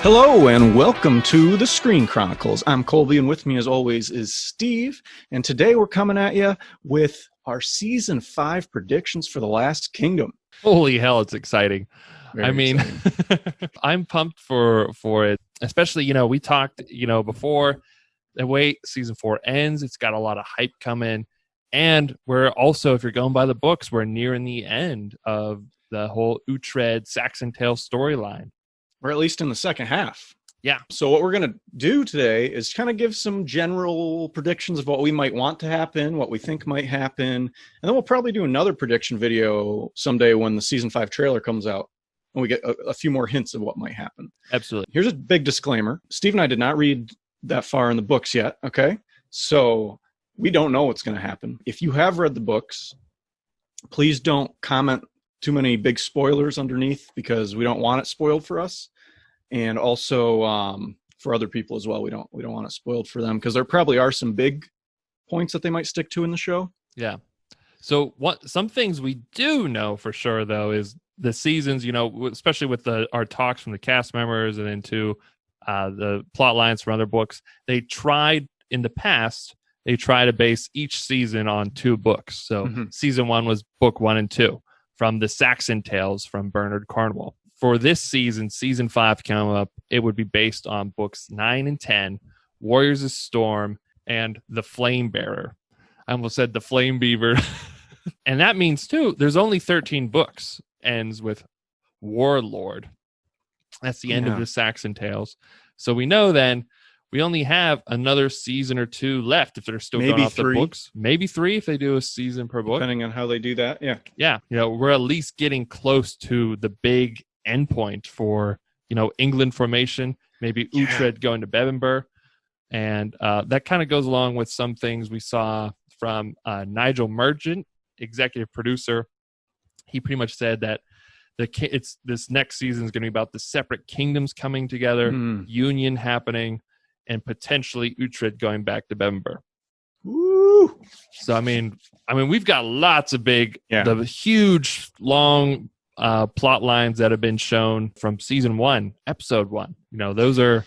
Hello and welcome to the Screen Chronicles. I'm Colby, and with me as always is Steve. And today we're coming at you with our Season 5 predictions for The Last Kingdom. Holy hell, it's exciting. Very exciting. I'm pumped for it. Especially, we talked, before the way Season 4 ends, it's got a lot of hype coming. And we're also, if you're going by the books, we're nearing the end of the whole Uhtred Saxon tale storyline. Or at least in the second half. Yeah. So what we're going to do today is kind of give some general predictions of what we might want to happen, what we think might happen. And then we'll probably do another prediction video someday when the Season 5 trailer comes out and we get a few more hints of what might happen. Absolutely. Here's a big disclaimer. Steve and I did not read that far in the books yet, okay? So we don't know what's going to happen. If you have read the books, please don't comment too many big spoilers underneath because we don't want it spoiled for us, and also for other people as well. We don't want it spoiled for them because there probably are some big points that they might stick to in the show. Yeah. So some things we do know for sure though is the seasons, especially with our talks from the cast members and into the plot lines from other books. They tried in the past. They try to base each season on 2 books. So Season 1 was book 1 and 2. From the Saxon Tales from Bernard Cornwell. For this season, Season 5 coming up, it would be based on books 9 and 10, Warriors of Storm, and The Flame Bearer. I almost said The Flame Beaver. And that means, too, there's only 13 books. Ends with Warlord. That's the end of the Saxon Tales. So we know then we only have another season or 2 left if they're still going off the books. Maybe 3 if they do a season per book. Depending on how they do that, yeah. Yeah, we're at least getting close to the big endpoint for, England formation, maybe Uhtred going to Bebbanburg. And that kind of goes along with some things we saw from Nigel Merchant, executive producer. He pretty much said that this next season is going to be about the separate kingdoms coming together, union happening, and potentially Uhtred going back to Bebbanburg. Woo! So I mean, we've got lots of the huge, long plot lines that have been shown from Season 1, Episode 1. Those are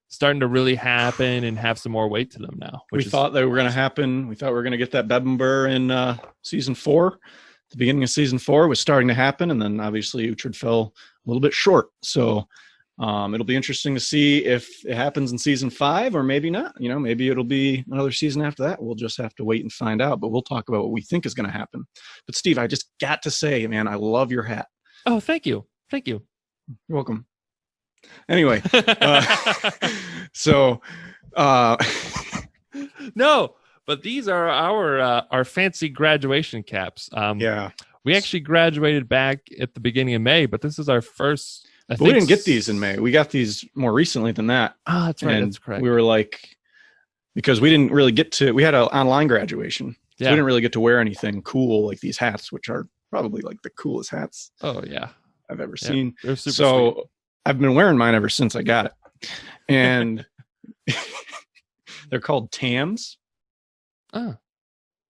starting to really happen and have some more weight to them now. We thought they were going to happen. We thought we were going to get that Bebbanburg in Season 4. The beginning of Season 4 was starting to happen, and then obviously Uhtred fell a little bit short. So it'll be interesting to see if it happens in Season 5 or maybe not. Maybe it'll be another season after that. We'll just have to wait and find out, but we'll talk about what we think is going to happen. But Steve, I just got to say, man, I love your hat. Oh, thank you. Thank you. You're welcome. Anyway, no, but these are our fancy graduation caps. We actually graduated back at the beginning of May, but this is our first. But we didn't get these in May. We got these more recently than that. Ah, that's right. And that's correct. We were because we didn't really we had an online graduation. So we didn't really get to wear anything cool like these hats, which are probably the coolest hats. Oh, yeah. I've ever seen. They're super sweet. I've been wearing mine ever since I got it. And they're called TAMs,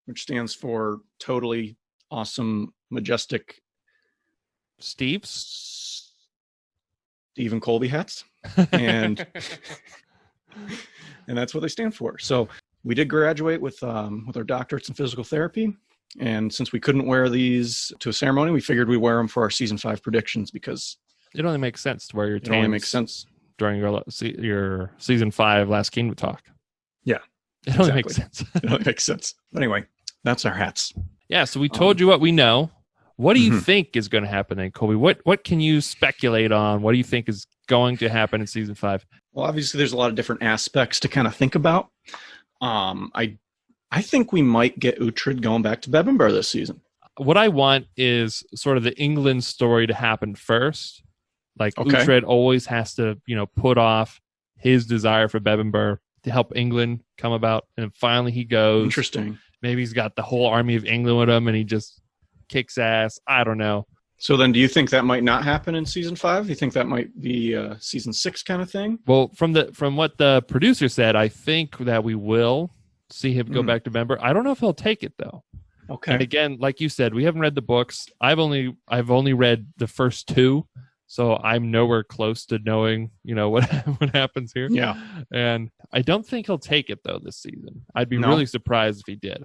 which stands for Totally Awesome, Majestic Steve and Colby hats, and that's what they stand for. So we did graduate with our doctorates in physical therapy, and since we couldn't wear these to a ceremony, we figured we'd wear them for our Season 5 predictions because it only makes sense to wear your It only makes sense during your Season 5 Last Kingdom talk. Yeah, it only makes sense. It only makes sense. But anyway, that's our hats. Yeah, so we told you what we know. What do you think is going to happen then, Colby? What can you speculate on? What do you think is going to happen in Season 5? Well, obviously, there's a lot of different aspects to kind of think about. I think we might get Uhtred going back to Bebbanburg this season. What I want is sort of the England story to happen first. Uhtred always has to, put off his desire for Bebbanburg to help England come about. And finally he goes. Interesting. Maybe he's got the whole army of England with him and he just kicks ass. I don't know. So then do you think that might not happen in Season 5? You think that might be a Season 6 kind of thing? Well, from what the producer said, I think that we will see him go back to Bebbanburg. I don't know if he'll take it, though. Okay. And again, like you said, we haven't read the books. I've only read the first 2. So I'm nowhere close to knowing, what what happens here. Yeah. And I don't think he'll take it though this season. I'd be No? really surprised if he did.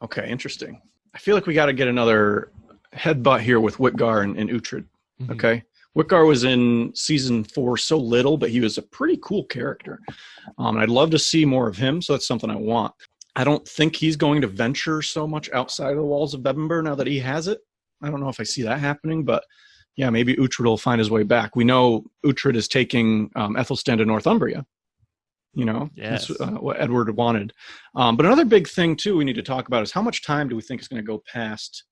Okay, interesting. I feel like we got to get another headbutt here with Whitgar and Uhtred. Mhm. Okay. Whitgar was in season 4 so little, but he was a pretty cool character. And I'd love to see more of him, so that's something I want. I don't think he's going to venture so much outside of the walls of Bebbanburg now that he has it. I don't know if I see that happening, but yeah, maybe Uhtred will find his way back. We know Uhtred is taking Ethelstan to Northumbria. Yes. That's what Edward wanted. But another big thing, too, we need to talk about is how much time do we think is going to go past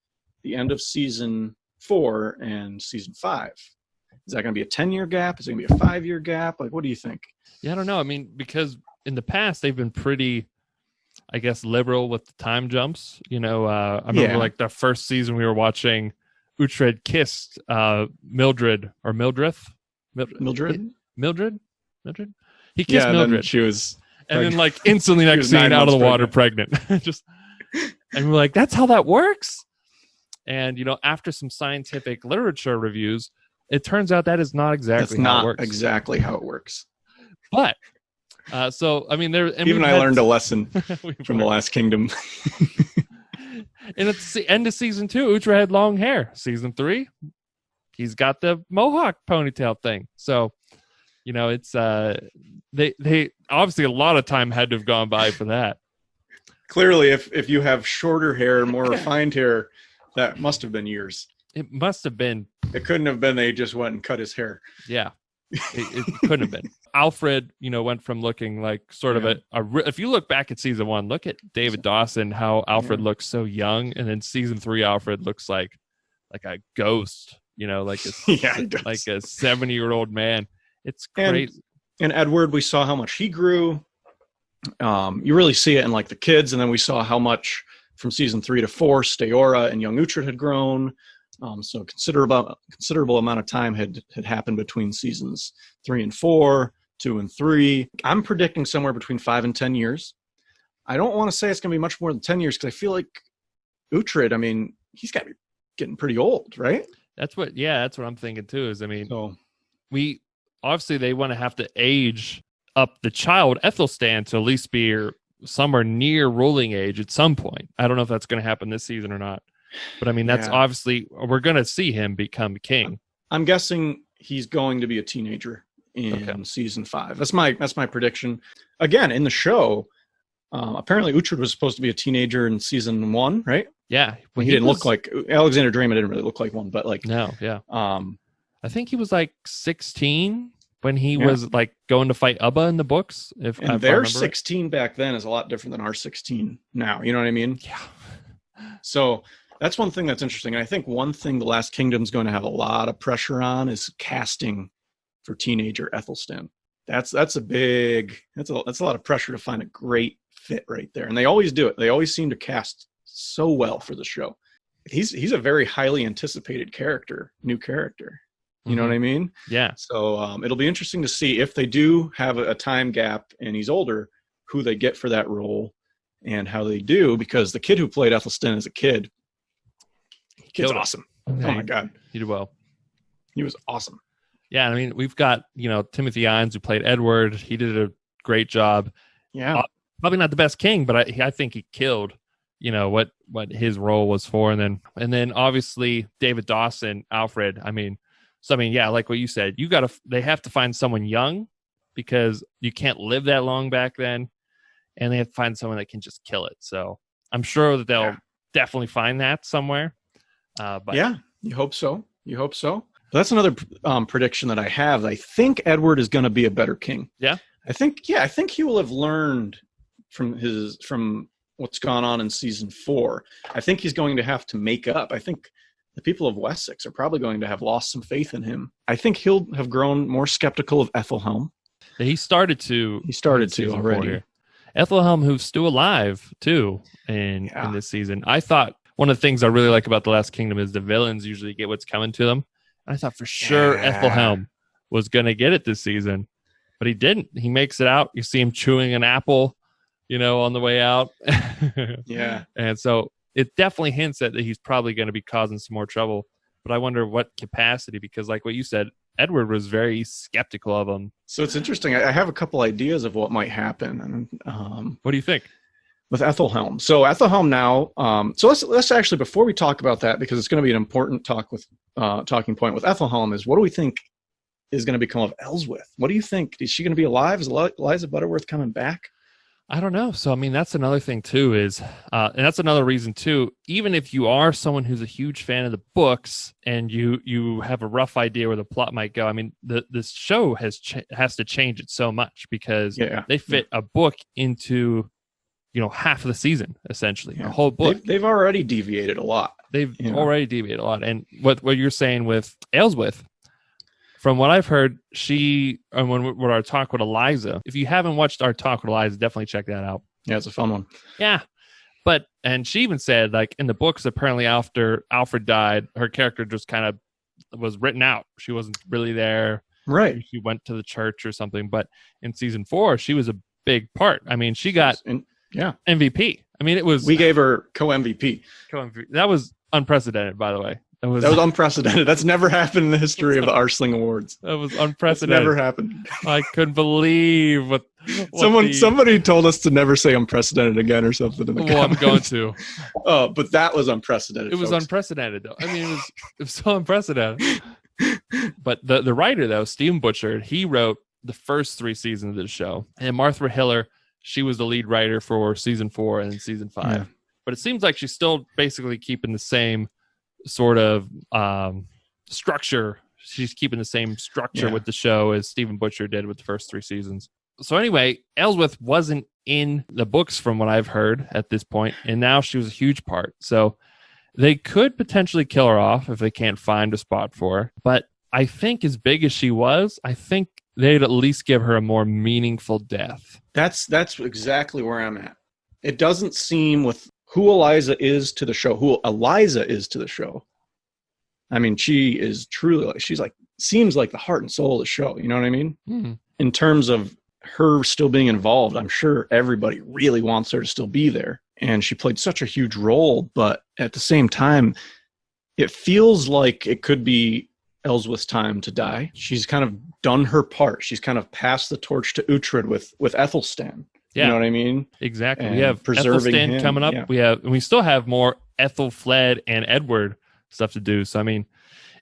the end of season 4 and season 5? Is that going to be a 10-year gap? Is it going to be a 5-year gap? Like, what do you think? Yeah, I don't know. I mean, because in the past, they've been pretty, I guess, liberal with the time jumps. I remember like the first season we were watching, Uhtred kissed Mildred or Mildreth. Mildred? Mildred? He kissed Mildred. Then she was... And then like instantly next scene out of the water pregnant. And we're like, that's how that works? And, after some scientific literature reviews, it turns out that is not exactly how it works. That's not exactly how it works. But, so, I mean, I learned a lesson from The Last Kingdom. And at the end of season 2, Uhtred had long hair. Season 3, he's got the mohawk ponytail thing. So, it's they obviously a lot of time had to have gone by for that. Clearly, if you have shorter hair, more refined hair, that must have been years. It must have been. It couldn't have been they just went and cut his hair. Yeah, it couldn't have been. Alfred, went from looking like sort of if you look back at season 1, look at David Dawson, how Alfred looks so young, and then season 3, Alfred looks like a ghost. Like a 70-year-old man. It's crazy. And Edward, we saw how much he grew. You really see it in like the kids, and then we saw how much from season 3 to 4, Steora and young Uhtred had grown. So considerable amount of time had happened between seasons 3 and 4, 2 and 3. I'm predicting somewhere between 5 and 10 years. I don't want to say it's going to be much more than 10 years because I feel like Uhtred, I mean, he's got to be getting pretty old, right? That's what I'm thinking too. Obviously they want to have to age up the child Ethelstan to at least be somewhere near ruling age at some point. I don't know if that's going to happen this season or not. But I mean, that's obviously, we're going to see him become king. I'm guessing he's going to be a teenager in season 5. That's my prediction. Again, in the show, apparently Uhtred was supposed to be a teenager in season 1, right? Yeah. He didn't look like Alexander Draymond didn't really look like one, but like no, yeah. I think he was like 16 when he was like going to fight Ubba in the books. If their 16 back then is a lot different than our 16 now. You know what I mean? Yeah. So that's one thing that's interesting. And I think one thing The Last Kingdom is going to have a lot of pressure on is casting for teenager Ethelstan. That's a lot of pressure to find a great fit right there. And they always do it. They always seem to cast so well for the show. He's a very highly anticipated new character. You know what I mean? Yeah. So it'll be interesting to see if they do have a time gap and he's older, who they get for that role and how they do, because the kid who played Ethelstan as a kid, kid's awesome. Yeah, oh my God. He did well. He was awesome. Yeah. I mean, we've got, Timothy Ines who played Edward. He did a great job. Yeah. Probably not the best king, but I think he killed, what his role was for. And then obviously David Dawson, Alfred, like what you said, they have to find someone young because you can't live that long back then. And they have to find someone that can just kill it. So I'm sure that they'll definitely find that somewhere. But yeah, you hope so. But that's another prediction that I have. I think Edward is going to be a better king. Yeah. I think he will have learned from what's gone on in season 4. I think he's going to have to make up. I think the people of Wessex are probably going to have lost some faith in him. I think he'll have grown more skeptical of Ethelhelm. He started to already. Ethelhelm, who's still alive too in this season. I thought one of the things I really like about The Last Kingdom is the villains usually get what's coming to them. And I thought for sure Ethelhelm was going to get it this season, but he didn't. He makes it out. You see him chewing an apple, on the way out. Yeah. And so it definitely hints that he's probably going to be causing some more trouble. But I wonder what capacity, because like what you said, Edward was very skeptical of him. So it's interesting. I have a couple ideas of what might happen. And What do you think? with Ethelhelm. So Ethelhelm now. So let's actually, before we talk about that, because it's going to be an important talking point with Ethelhelm, is what do we think is going to become of Elswith? What do you think? Is she going to be alive? Is Eliza Butterworth coming back? I don't know. So, I mean, that's another thing too is, and that's another reason too, even if you are someone who's a huge fan of the books and you have a rough idea where the plot might go, I mean, this show has to change it so much because they fit a book into, half of the season, essentially, a whole book. They've already deviated a lot. They've already deviated a lot. And what you're saying with Aylesworth, from what I've heard, with our talk with Eliza, if you haven't watched our talk with Eliza, definitely check that out. Yeah, it's a fun one. Yeah. And she even said, like, in the books, apparently after Alfred died, her character just kind of was written out. She wasn't really there. Right. She went to the church or something. But in season 4, she was a big part. I mean, she got MVP. I mean, we gave her co-MVP. That was unprecedented, by the way. That was unprecedented. That's never happened in the history of the Arsling Awards. That was unprecedented. Never happened. I couldn't believe what somebody told us to never say unprecedented again or something in the comments. I'm going to. But that was unprecedented. It was unprecedented, though. I mean, it was so unprecedented. But the writer, though, Stephen Butcher, he wrote the first 3 seasons of the show, and Martha Hiller, she was the lead writer for season 4 and season 5. Yeah. But it seems like she's still basically keeping the same sort of structure. She's keeping the same structure with the show as Stephen Butcher did with the first 3 seasons. So anyway, Elswith wasn't in the books from what I've heard at this point, and now she was a huge part. So they could potentially kill her off if they can't find a spot for her. But I think as big as she was, I think they'd at least give her a more meaningful death. That's exactly where I'm at. It doesn't seem with who Eliza is to the show, I mean, she is truly seems like the heart and soul of the show. You know what I mean? Mm-hmm. In terms of her still being involved, I'm sure everybody really wants her to still be there. And she played such a huge role, but at the same time, it feels like it could be Elswith's time to die. She's kind of done her part. She's kind of passed the torch to Uhtred with Ethelstan. Yeah. You know what I mean? Exactly. And we have Ethelstan him coming up. Yeah. We still have more Ethelfled and Edward stuff to do. So I mean,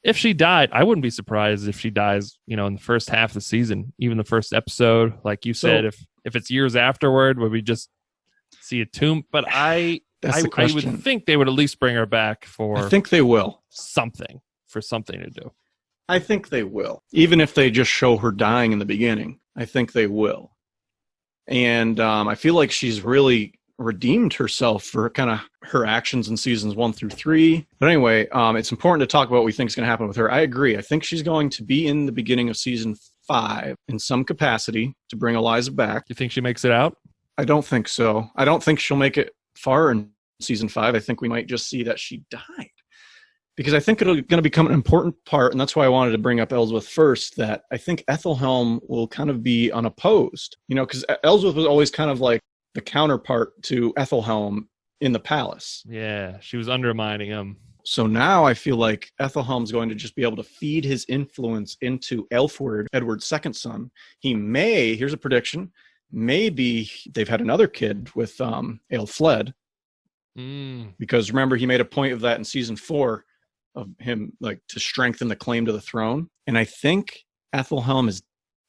if she died, I wouldn't be surprised if she dies, in the first half of the season, even the first episode. Like you said, if it's years afterward, would we just see a tomb? But I would think they would at least bring her back for. I think they will. Something to do. I think they will. Even if they just show her dying in the beginning, I think they will. And I feel like she's really redeemed herself for kind of her actions in seasons 1 through 3. But anyway, it's important to talk about what we think is going to happen with her. I agree. I think she's going to be in the beginning of season 5 in some capacity to bring Eliza back. You think she makes it out? I don't think so. I don't think she'll make it far in season 5. I think we might just see that she died. Because I think it's going to become an important part, and that's why I wanted to bring up Elswith first, that I think Ethelhelm will kind of be unopposed. Because Elswith was always kind of like the counterpart to Ethelhelm in the palace. Yeah, she was undermining him. So now I feel like Ethelhelm's going to just be able to feed his influence into Alfred, Edward's second son. He may, here's a prediction, maybe they've had another kid with Aelfled. Because remember, he made a point of that in season 4, of him to strengthen the claim to the throne. And I think Ethelhelm is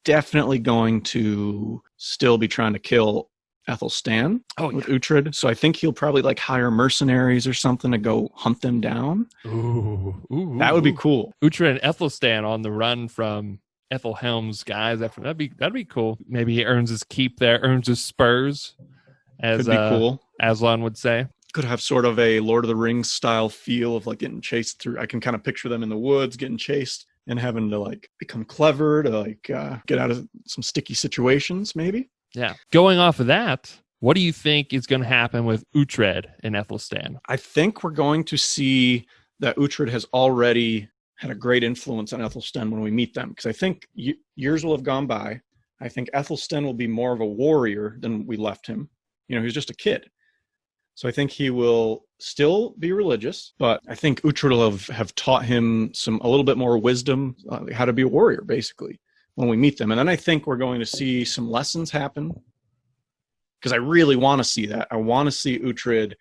definitely going to still be trying to kill Ethelstan with Uhtred. So I think he'll probably hire mercenaries or something to go hunt them down. Ooh, that would be cool. Uhtred and Ethelstan on the run from Ethelhelm's guys. That'd be cool. Maybe he earns his keep there, earns his spurs, as could be cool. Aslan would say. Could have sort of a Lord of the Rings style feel of getting chased through. I can kind of picture them in the woods getting chased and having to become clever to get out of some sticky situations, maybe. Yeah. Going off of that, what do you think is going to happen with Uhtred and Ethelstan? I think we're going to see that Uhtred has already had a great influence on Ethelstan when we meet them, because I think years will have gone by. I think Ethelstan will be more of a warrior than we left him. He was just a kid. So I think he will still be religious, but I think Uhtred will have taught him a little bit more wisdom, how to be a warrior, basically, when we meet them. And then I think we're going to see some lessons happen, because I really want to see that. I want to see Uhtred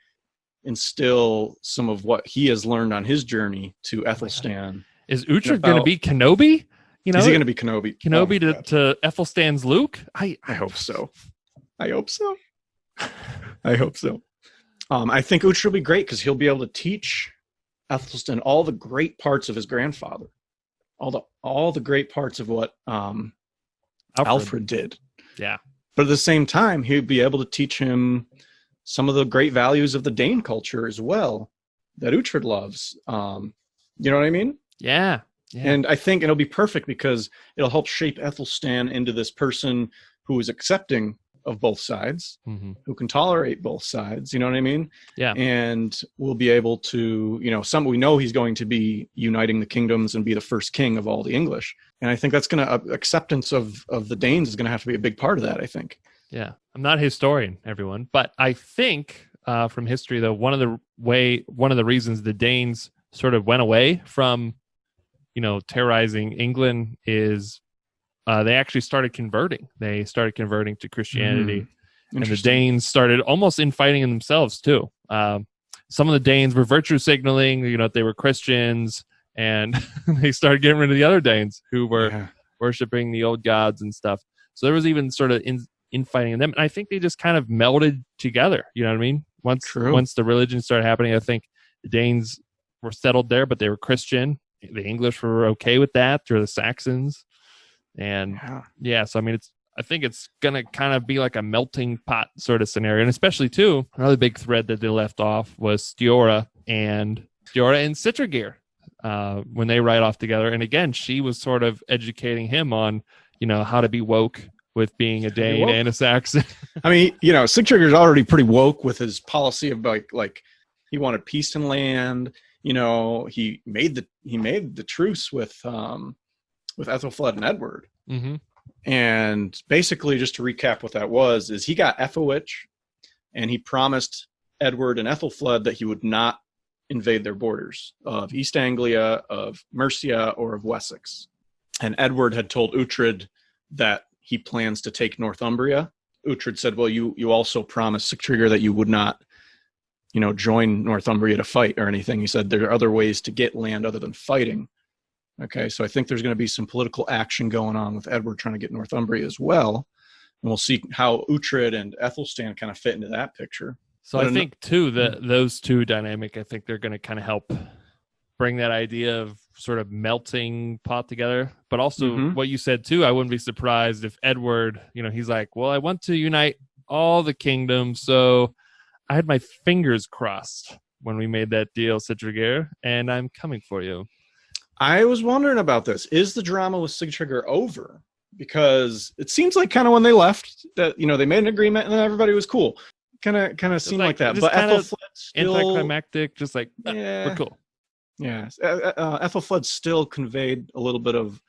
instill some of what he has learned on his journey to Ethelstan. Is Uhtred going to be Kenobi? Is he going to be Kenobi? Kenobi to Ethelstan's Luke? I hope so. I hope so. I hope so. I think Uhtred will be great because he'll be able to teach Ethelstan all the great parts of his grandfather, all the great parts of what Alfred did. Yeah. But at the same time, he'd be able to teach him some of the great values of the Dane culture as well that Uhtred loves. You know what I mean? Yeah. And I think it'll be perfect because it'll help shape Ethelstan into this person who is accepting of both sides, who can tolerate both sides. You know what I mean? Yeah. And we'll be able to, we know he's going to be uniting the kingdoms and be the first king of all the English. And I think that's going to, acceptance of the Danes is going to have to be a big part of that, I think. Yeah. I'm not a historian, everyone, but I think from history, though, one of the reasons the Danes sort of went away from, terrorizing England is they actually started converting. They started converting to Christianity, and the Danes started almost infighting in themselves too. Some of the Danes were virtue signaling, they were Christians, and they started getting rid of the other Danes who were worshiping the old gods and stuff. So there was even sort of infighting in them, and I think they just kind of melded together. You know what I mean? Once the religion started happening, I think the Danes were settled there, but they were Christian. The English were okay with that through the Saxons. And so I think it's gonna kind of be like a melting pot sort of scenario. And especially too, another big thread that they left off was Stiora and Sigtryggr when they ride off together. And again, she was sort of educating him on, how to be woke with being a Dane and a Saxon. I mean, Sigtryggr's already pretty woke with his policy of like he wanted peace in land. He made the truce with Ethelfled and Edward. And basically, just to recap what that was, is he got Ethelwich, and he promised Edward and Ethelfled that he would not invade their borders of East Anglia, of Mercia, or of Wessex. And Edward had told Uhtred that he plans to take Northumbria. Uhtred said, well, you also promised Sigtryggr that you would not, join Northumbria to fight or anything. He said there are other ways to get land other than fighting. Okay, so I think there's going to be some political action going on with Edward trying to get Northumbria as well. And we'll see how Uhtred and Ethelstan kind of fit into that picture. So I think, too, those two dynamic, I think they're going to kind of help bring that idea of sort of melting pot together. But also what you said, too, I wouldn't be surprised if Edward, he's like, well, I want to unite all the kingdoms, so I had my fingers crossed when we made that deal, Sigtryggr, and I'm coming for you. I was wondering about this. Is the drama with Sigtryggr over? Because it seems like kind of when they left that, they made an agreement and then everybody was cool. Kind of seemed like that. But Ethelfled still anticlimactic, just like, we're cool. Yeah. Ethelfled still conveyed a little bit of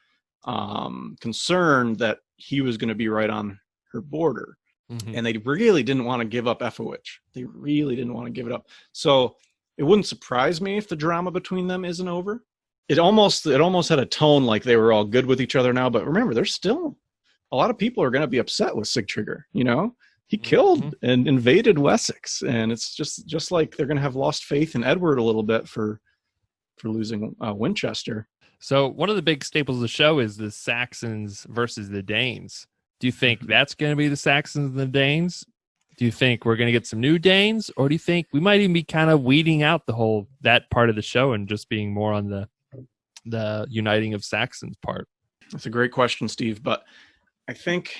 concern that he was going to be right on her border. And they really didn't want to give up Ethelwich. They really didn't want to give it up. So it wouldn't surprise me if the drama between them isn't over. It almost had a tone like they were all good with each other now. But remember, there's still a lot of people are going to be upset with Sigtryggr. He killed and invaded Wessex, and it's just like they're going to have lost faith in Edward a little bit for losing Winchester. So one of the big staples of the show is the Saxons versus the Danes. Do you think that's going to be the Saxons and the Danes? Do you think we're going to get some new Danes, or do you think we might even be kind of weeding out that part of the show and just being more on the uniting of Saxons part? That's a great question, Steve. But I think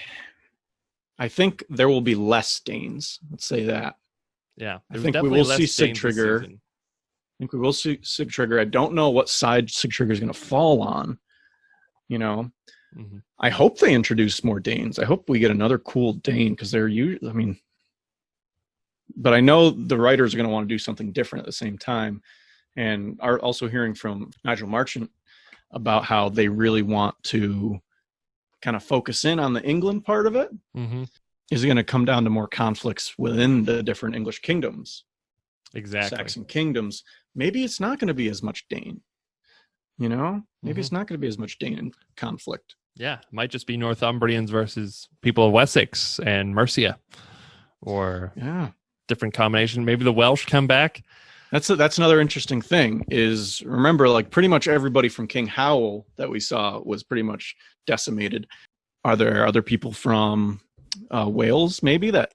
there will be less Danes. Let's say that. Yeah, I think we will see Sigtryggr. I think we will see Sigtryggr. I don't know what side Sigtryggr is going to fall on. I hope they introduce more Danes. I hope we get another cool Dane because they're usually. But I know the writers are going to want to do something different at the same time, and are also hearing from Nigel Marchant about how they really want to kind of focus in on the England part of it. Is it going to come down to more conflicts within the different English kingdoms? Exactly. Saxon kingdoms, maybe it's not going to be as much Dane. Maybe it's not going to be as much Dane in conflict. Yeah, it might just be Northumbrians versus people of Wessex and Mercia, or different combination. Maybe the Welsh come back. That's another interesting thing. Is remember, like pretty much everybody from King Howell that we saw was pretty much decimated. Are there other people from Wales maybe that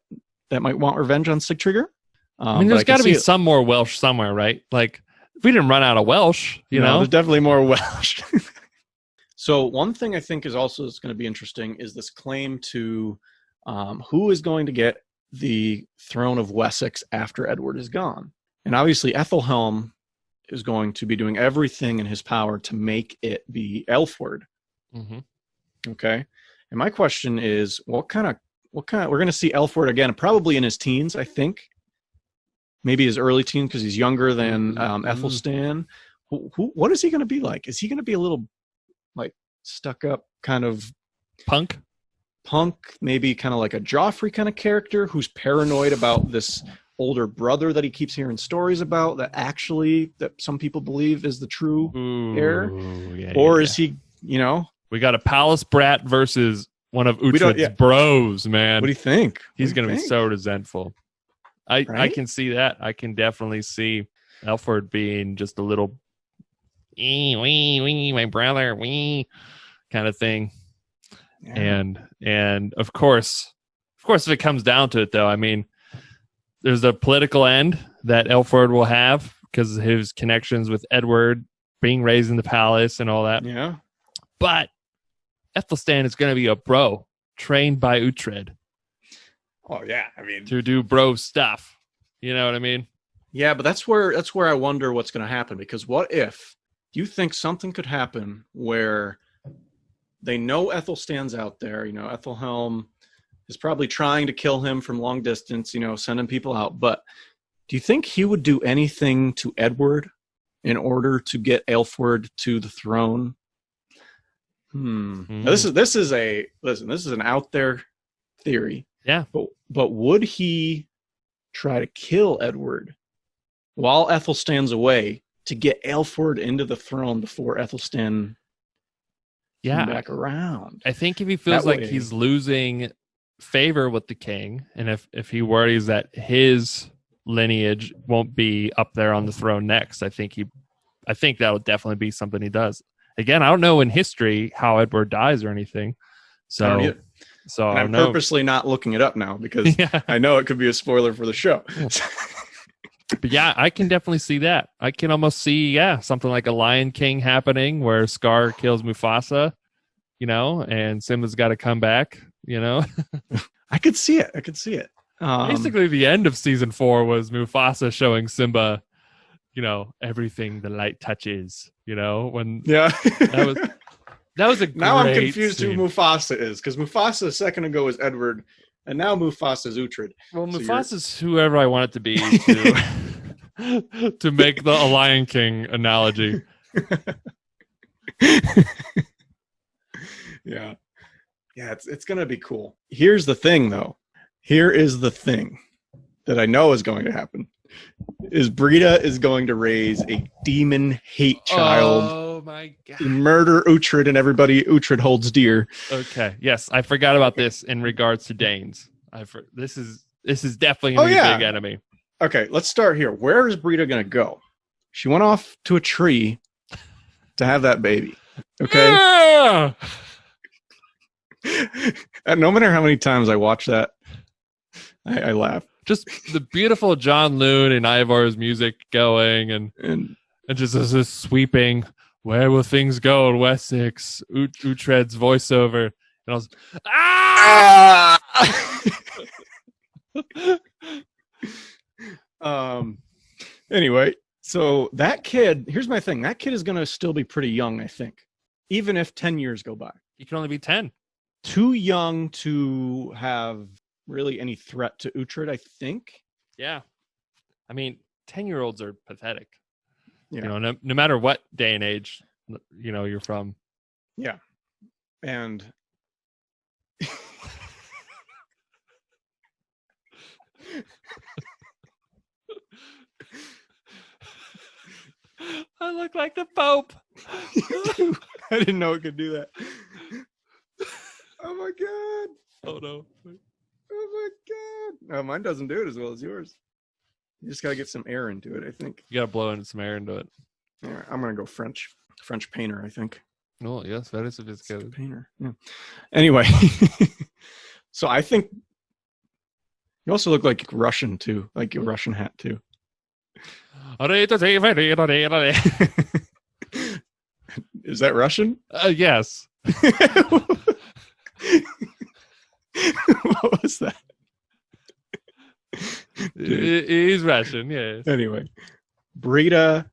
might want revenge on Sigtrygr? I mean, there's got to be some more Welsh somewhere, right? Like, we didn't run out of Welsh, you know? There's definitely more Welsh. So one thing I think is going to be interesting is this claim to who is going to get the throne of Wessex after Edward is gone. And obviously Ethelhelm is going to be doing everything in his power to make it be Alfred. Mm-hmm. Okay. And my question is, what kind of we're going to see Alfred again, probably in his teens, I think. Maybe his early teens because he's younger than Ethelstan. What is he going to be like? Is he going to be a little like stuck up kind of punk, maybe kind of like a Joffrey kind of character who's paranoid about this older brother that he keeps hearing stories about that some people believe is the true heir? Or is he, we got a palace brat versus one of Uhtred's bros, man. What do you think? He's going to be so resentful. I can see that. I can definitely see Alfred being just a little my brother, kind of thing. Yeah. And of course, if it comes down to it, though, I mean, there's a political end that Alfred will have because of his connections with Edward, being raised in the palace and all that. Yeah. But Ethelstan is going to be a bro trained by Uhtred. Oh yeah, I mean, to do bro stuff. You know what I mean? Yeah, but that's where I wonder what's going to happen, because what if you think something could happen where they know Ethelstan's out there, Ethelhelm is probably trying to kill him from long distance, sending people out, but do you think he would do anything to Edward in order to get Alfred to the throne? Mm-hmm. Now, this is an out there theory. Yeah. But would he try to kill Edward while Ethelstan's away to get Alfred into the throne before Ethelstan came back around? I think if he feels like he's losing favor with the king, and if he worries that his lineage won't be up there on the throne next, I think that'll definitely be something he does. Again, I don't know in history how Edward dies or anything. So I'm purposely not looking it up now because I know it could be a spoiler for the show. But yeah, I can definitely see that. I can almost see, something like a Lion King happening where Scar kills Mufasa, and Simba's got to come back, I could see it. Basically, the end of season 4 was Mufasa showing Simba, everything the light touches, when that was a great Now I'm confused scene. who Mufasa is, because Mufasa a second ago was Edward, and now Mufasa is Uhtred. Well, Mufasa's whoever I want it to be to make the Lion King analogy. Yeah, it's gonna be cool. Here's the thing, though. Here is the thing that I know is going to happen. Is Brita is going to raise a demon hate child. Oh my god! Murder Uhtred and everybody Uhtred holds dear. Okay, yes, I forgot about this in regards to Danes. This is definitely gonna be a big enemy. Okay, let's start here. Where is Brita gonna go? She went off to a tree to have that baby. Okay. Yeah! And no matter how many times I watch that, I laugh. Just the beautiful John Loon and Ivar's music going, and just this sweeping, where will things go in Wessex? Uhtred's voiceover, and I was Anyway, so that kid, here's my thing. That kid is going to still be pretty young, I think, even if 10 years go by. He can only be 10. Too young to have really any threat to Uhtred, I think. Yeah. I mean, 10-year-olds are pathetic. Yeah. No matter what day and age, you're from. Yeah. And I look like the Pope. I didn't know it could do that. Oh my god. Oh no. Oh my god. No, mine doesn't do it as well as yours. You just gotta get some air into it, I think. You gotta blow in some air into it. All right, I'm gonna go French painter, I think. Oh yes, very sophisticated. Painter. Yeah. Anyway, so I think you also look like Russian too, like your Russian hat too. Is that Russian? Yes. What was that? He's Russian, yes. Anyway, Brita.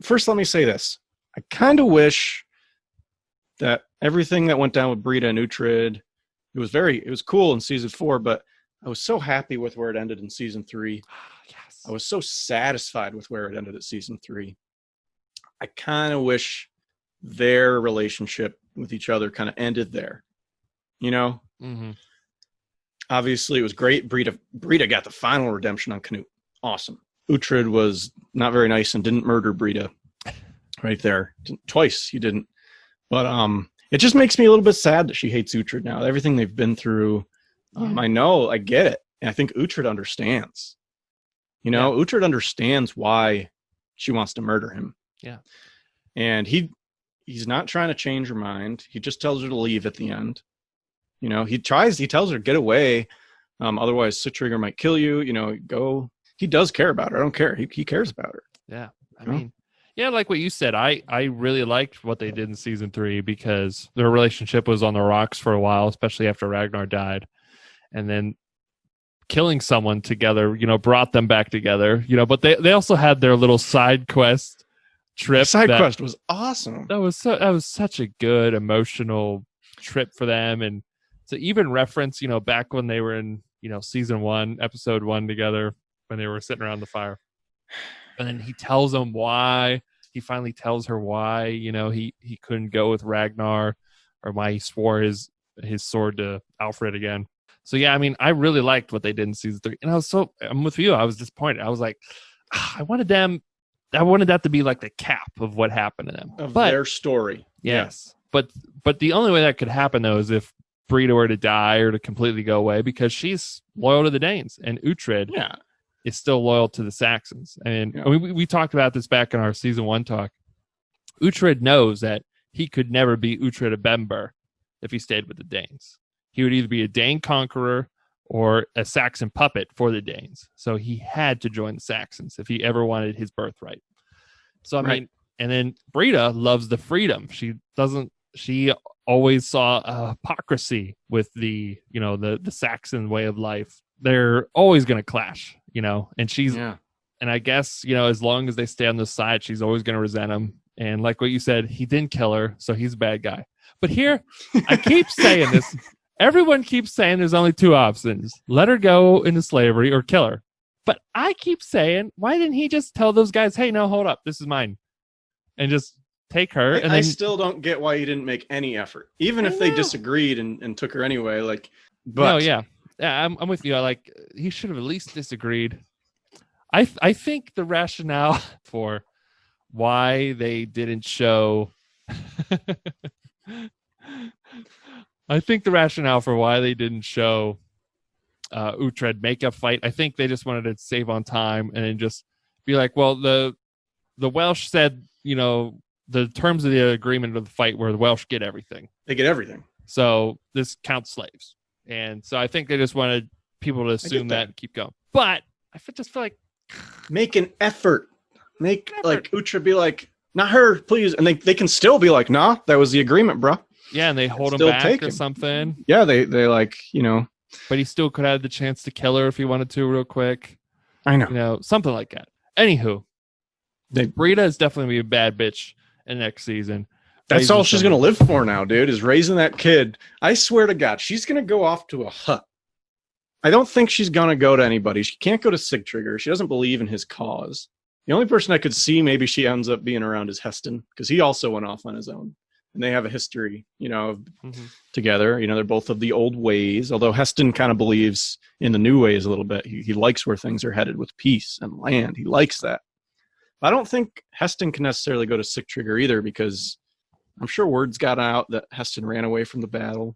First, let me say this. I kind of wish that everything that went down with Brita and Uhtred, it was cool in season 4, but I was so happy with where it ended in season 3. Yes. I was so satisfied with where it ended at season 3. I kind of wish their relationship with each other kind of ended there. You know? Mm-hmm. Obviously, it was great. Brita got the final redemption on Canute. Awesome. Uhtred was not very nice and didn't murder Brita right there. Twice he didn't. But it just makes me a little bit sad that she hates Uhtred now. Everything they've been through, I know, I get it. And I think Uhtred understands. You know, Uhtred understands why she wants to murder him. Yeah. And he's not trying to change her mind. He just tells her to leave at the end. You know, he tells her, get away. Otherwise, Citrigger might kill you. You know, go. He does care about her. I don't care. He cares about her. Yeah. I mean, yeah, like what you said, I really liked what they did in season 3 because their relationship was on the rocks for a while, especially after Ragnar died. And then killing someone together, you know, brought them back together, you know, but they also had their little side quest trip. The side quest was awesome. That was such a good emotional trip for them. And to even reference, you know, back when they were in, you know, season 1, episode 1 together, when they were sitting around the fire. And then he tells them why. He finally tells her why, you know, he couldn't go with Ragnar, or why he swore his sword to Alfred again. So yeah, I mean, I really liked what they did in season 3. And I'm with you. I was disappointed. I was like, I wanted that to be like the cap of what happened to them. Of their story. Yes. Yeah. But the only way that could happen though is if Brita were to die or to completely go away, because she's loyal to the Danes, and Uhtred is still loyal to the Saxons. And I mean, we talked about this back in our season 1 talk. Uhtred knows that he could never be Uhtred of Bember if he stayed with the Danes. He would either be a Dane conqueror or a Saxon puppet for the Danes. So he had to join the Saxons if he ever wanted his birthright. So I mean, and then Brita loves the freedom. She always saw hypocrisy with the Saxon way of life. They're always going to clash, you know, and and I guess, you know, as long as they stay on this side, she's always going to resent him. And like what you said, he didn't kill her, so he's a bad guy. But here, I keep saying this. Everyone keeps saying there's only 2 options. Let her go into slavery or kill her. But I keep saying, why didn't he just tell those guys, hey, no, hold up, this is mine. And just take her. And I still don't get why he didn't make any effort. Even if they disagreed and took her anyway. No, yeah. Yeah, I'm with you. He should have at least disagreed. I think the rationale for why they didn't show Uhtred make a fight, I think they just wanted to save on time and then just be like, well, the Welsh said, you know, the terms of the agreement of the fight where the Welsh get everything. They get everything. So this counts slaves. And so I think they just wanted people to assume that and keep going. But I just feel like make an effort. Like Uhtred be like, not her, please. And they can still be like, nah, that was the agreement, bro. Yeah, and they hold him back or something. Yeah, they like, you know. But he still could have the chance to kill her if he wanted to real quick. I know. You know, something like that. Anywho, Brita is definitely going to be a bad bitch in next season. That's all she's going to live for now, dude, is raising that kid. I swear to God, she's going to go off to a hut. I don't think she's going to go to anybody. She can't go to Sigtrigger. She doesn't believe in his cause. The only person I could see maybe she ends up being around is Heston, because he also went off on his own. And they have a history, you know, together. You know, they're both of the old ways, although Heston kind of believes in the new ways a little bit. He likes where things are headed with peace and land. He likes that. I don't think Heston can necessarily go to Sigtrygr either, because I'm sure word's got out that Heston ran away from the battle.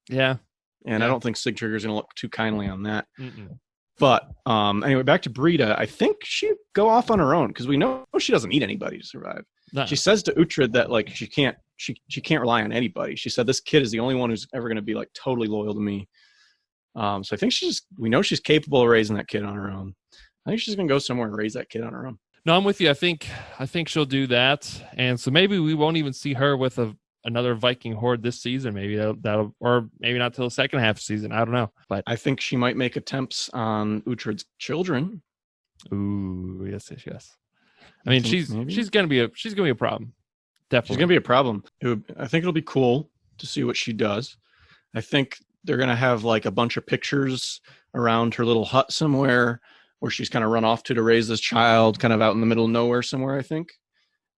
Yeah. And Yeah. I don't think Sigtrygr is going to look too kindly on that. Mm-mm. But anyway, back to Brita. I think she'd go off on her own, because we know she doesn't need anybody to survive. No. She says to Uhtred that like she can't rely on anybody. She said this kid is the only one who's ever going to be like totally loyal to me. So I think we know she's capable of raising that kid on her own. I think she's going to go somewhere and raise that kid on her own. No, I'm with you. I think she'll do that, and so maybe we won't even see her with another Viking horde this season. Maybe that'll or maybe not till the second half of the season. I don't know, but I think she might make attempts on Uhtred's children. Ooh, yes. I mean, she's maybe? gonna be a problem. Definitely, She's gonna be a problem. I think it'll be cool to see what she does. I think they're gonna have like a bunch of pictures around her little hut somewhere, where she's kind of run off to raise this child, kind of out in the middle of nowhere somewhere. I think,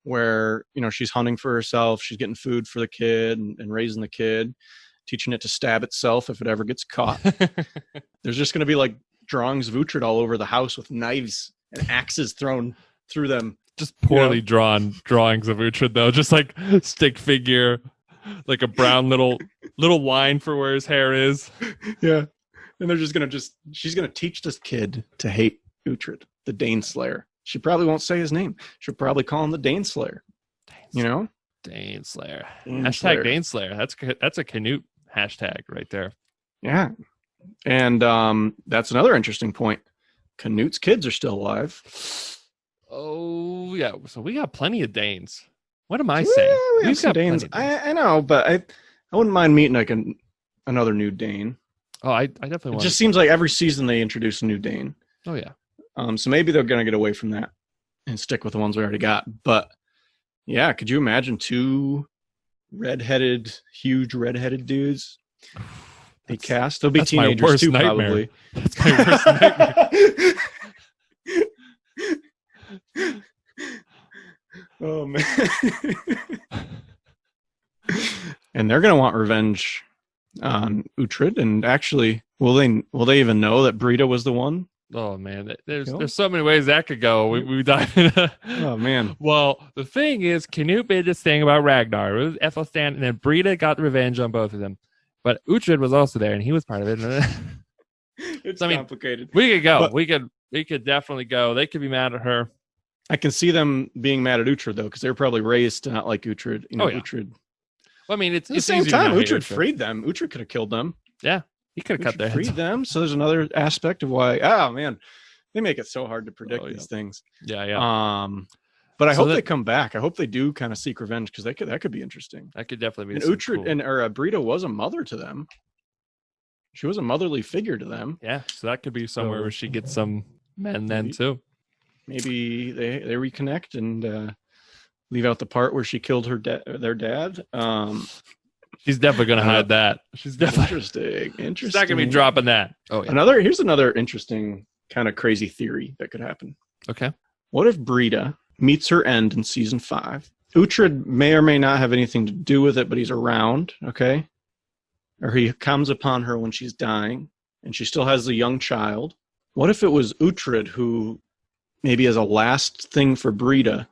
where she's hunting for herself, she's getting food for the kid and raising the kid, teaching it to stab itself if it ever gets caught. There's just gonna be like drawings of Uhtred all over the house with knives and axes thrown through them. just poorly drawn drawings of Uhtred, though. Just like stick figure, like a brown little line for where his hair is. Yeah. And they're she's gonna teach this kid to hate Uhtred, the Dane Slayer. She probably won't say his name. She'll probably call him the Dane Slayer. Dane Slayer. Dane Slayer. Dane Slayer. That's a Canute hashtag right there. Yeah. And that's another interesting point. Canute's kids are still alive. Oh yeah. So we got plenty of Danes. What am I saying? We have some Danes. I know, but I wouldn't mind meeting like another new Dane. Oh, I definitely want. It just seems like every season they introduce a new Dane. Oh yeah. So maybe they're gonna get away from that and stick with the ones we already got. But yeah, could you imagine two huge redheaded dudes? They cast. They'll be teenagers too, nightmare. probably. That's my worst nightmare. Oh man. And they're gonna want revenge on Uhtred. And actually, will they even know that Brita was the one? Oh man, there's so many ways that could go. We dive into. Oh man. Well, the thing is, Canute made this thing about Ragnar. It was Ethelstan, and then Brita got the revenge on both of them. But Uhtred was also there, and he was part of it. It's complicated. We could go. But we could definitely go. They could be mad at her. I can see them being mad at Uhtred though, because they're probably raised to not like Uhtred. Uhtred. Well, I mean, it's at the same time. Uhtred freed them. Uhtred could have killed them. Yeah, he could have cut their heads. Freed them. So there's another aspect of why. Oh man, they make it so hard to predict these things. Yeah. But I hope they come back. I hope they do kind of seek revenge, because that could be interesting. That could definitely be. And Uhtred or Brita was a mother to them. She was a motherly figure to them. Yeah, so that could be somewhere where she gets some men then too. Maybe they reconnect and leave out the part where she killed their dad. She's definitely gonna hide that. She's definitely interesting. She's not gonna be dropping that. Oh yeah. Here's another interesting kind of crazy theory that could happen. Okay. What if Brita meets her end in season 5? Uhtred may or may not have anything to do with it, but he's around, okay? Or he comes upon her when she's dying, and she still has a young child. What if it was Uhtred who, maybe as a last thing for Brita,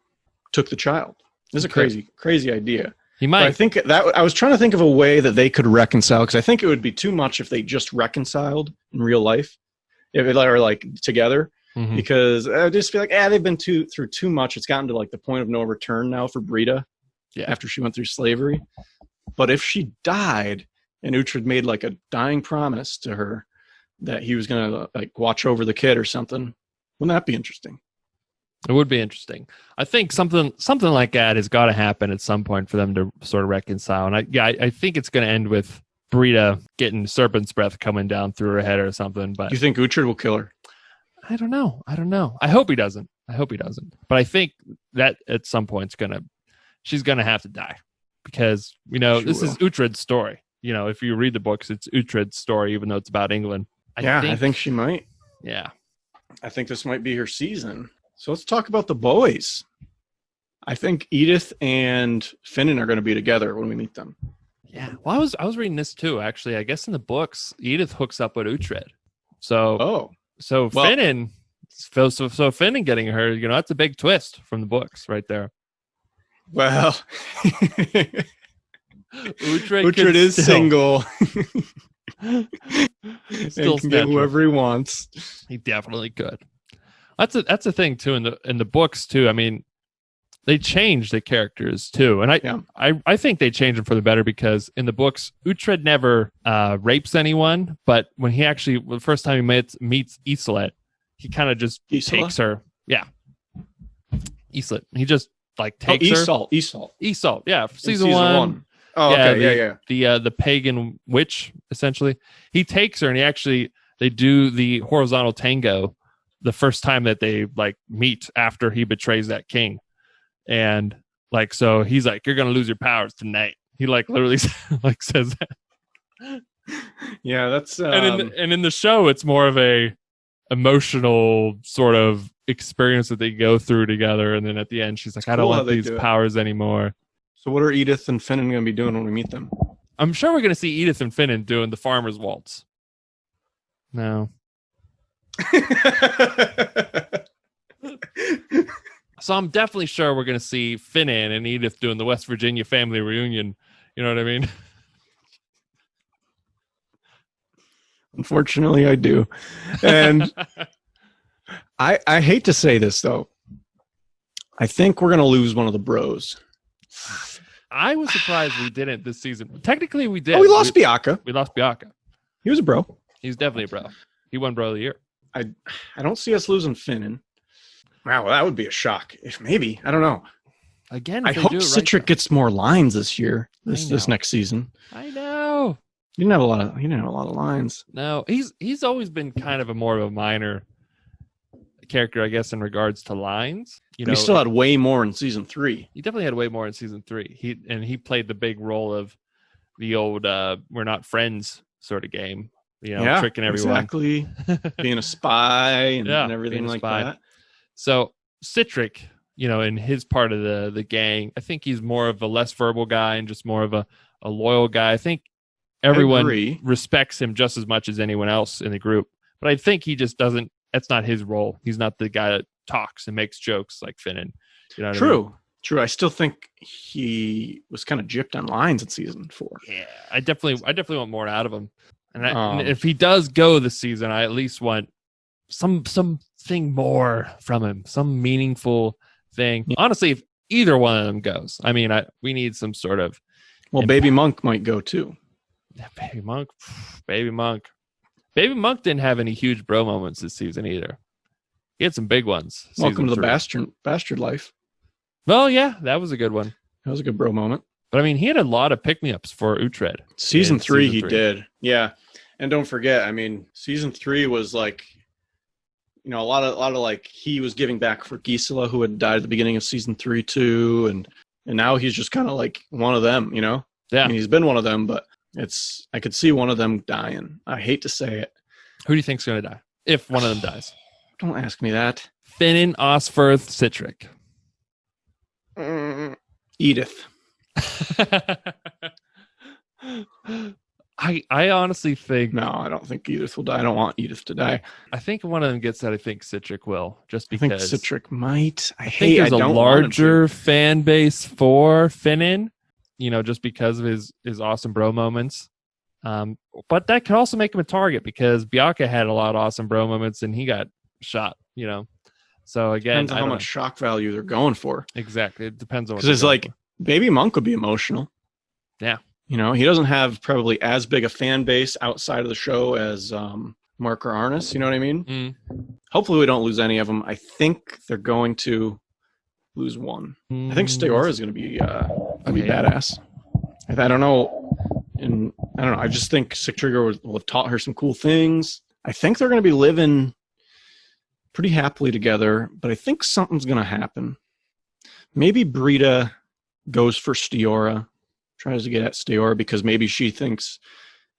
took the child? This is a crazy idea. He might. But I think that I was trying to think of a way that they could reconcile, because I think it would be too much if they just reconciled in real life, if they were like together. Mm-hmm. Because I just feel like they've been through too much. It's gotten to like the point of no return now for Brita. Yeah. After she went through slavery. But if she died and Uhtred made like a dying promise to her that he was gonna like watch over the kid or something, wouldn't that be interesting? It would be interesting. I think something like that has got to happen at some point for them to sort of reconcile. And I think it's going to end with Brita getting serpent's breath coming down through her head or something. But you think Uhtred will kill her? I don't know. I hope he doesn't. But I think that at some point she's gonna have to die, because this is Uhtred's story. If you read the books, it's Uhtred's story, even though it's about England. I think she might. Yeah, I think this might be her season. So let's talk about the boys. I think Edith and Finan are going to be together when we meet them. Yeah. Well, I was reading this too. Actually, I guess in the books, Edith hooks up with Uhtred. So Finan So Finn getting her, you know, that's a big twist from the books right there. Well, Uhtred is single. Still and can get whoever he wants. He definitely could. That's a thing too in the books too. I mean, they changed the characters too, and I think they changed them for the better, because in the books, Uhtred never rapes anyone, but when he actually the first time he meets Iseult, he kind of just takes her. Yeah, Iseult. He just like takes her. Iseult. Yeah, season one. Oh, okay, The pagan witch, essentially. He takes her, and they do the horizontal tango the first time that they like meet after he betrays that king. And like, so he's like, "You're gonna lose your powers tonight." He like literally like says that. Yeah, that's and in the show, it's more of a emotional sort of experience that they go through together, and then at the end, she's like, "I don't want these powers anymore." So what are Edith and Finnan going to be doing when we meet them? I'm sure we're going to see Edith and Finnan doing the farmer's waltz. No. So I'm definitely sure we're going to see Finnan and Edith doing the West Virginia family reunion. You know what I mean? Unfortunately, I do. And I hate to say this, though. I think we're going to lose one of the bros. I was surprised we didn't this season. Technically, we did. Oh, we lost Biaka. We lost Biaka. He was a bro. He's definitely a bro. He won Bro of the Year. I don't see us losing Finnan. Wow, well, that would be a shock. If maybe, I don't know. Again, I hope Citric gets more lines this year. This next season. I know. He didn't have a lot of lines. No, he's always been kind of more of a minor character, I guess, in regards to lines. You know, he still had way more in season 3. He definitely had way more in season 3. He played the big role of the old "we're not friends" sort of game. You know, tricking everyone. Exactly. Being a spy and everything like that. So Citric, you know, in his part of the gang, I think he's more of a less verbal guy and just more of a loyal guy. I think everyone respects him just as much as anyone else in the group. But I think he just doesn't. That's not his role. He's not the guy that talks and makes jokes like Finnan. You know what I mean? True. I still think he was kind of gypped on lines in season 4. Yeah, I definitely want more out of him. And if he does go this season, I at least want something more from him, some meaningful thing. Yeah. Honestly, if either one of them goes, I mean, we need some sort of. Well, impact. Baby Monk might go too. Yeah, Baby Monk didn't have any huge bro moments this season either. He had some big ones. Welcome to the bastard life. Well, yeah, that was a good one. That was a good bro moment. But I mean, he had a lot of pick-me-ups for Uhtred. Season 3, he did. Yeah. And don't forget, I mean, season 3 was like, you know, a lot of like, he was giving back for Gisela, who had died at the beginning of season 3 too, and now he's just kind of like one of them, you know. Yeah, I mean, he's been one of them, but I could see one of them dying. I hate to say it. Who do you think's gonna die if one of them dies? Don't ask me that. Finnan, Osferth, Citric. Edith. I honestly think no, I don't think Edith will die. I don't want Edith to die. I think if one of them gets that, I think Citric will, just because I think Citric might. I think there's a larger fan base for Finnan, you know, just because of his awesome bro moments. But that could also make him a target because Biaka had a lot of awesome bro moments and he got shot, you know. So again, depends on how much shock value they're going for. Exactly, it depends on because it's like Baby Monk would be emotional. Yeah. You know, he doesn't have probably as big a fan base outside of the show as Mark or Arnis. You know what I mean? Mm. Hopefully we don't lose any of them. I think they're going to lose one. I think Steora is going to be badass. I don't know. And I don't know. I just think Sick Trigger will have taught her some cool things. I think they're going to be living pretty happily together, but I think something's going to happen. Maybe Brita goes for Steora. Tries to get at Steora because maybe she thinks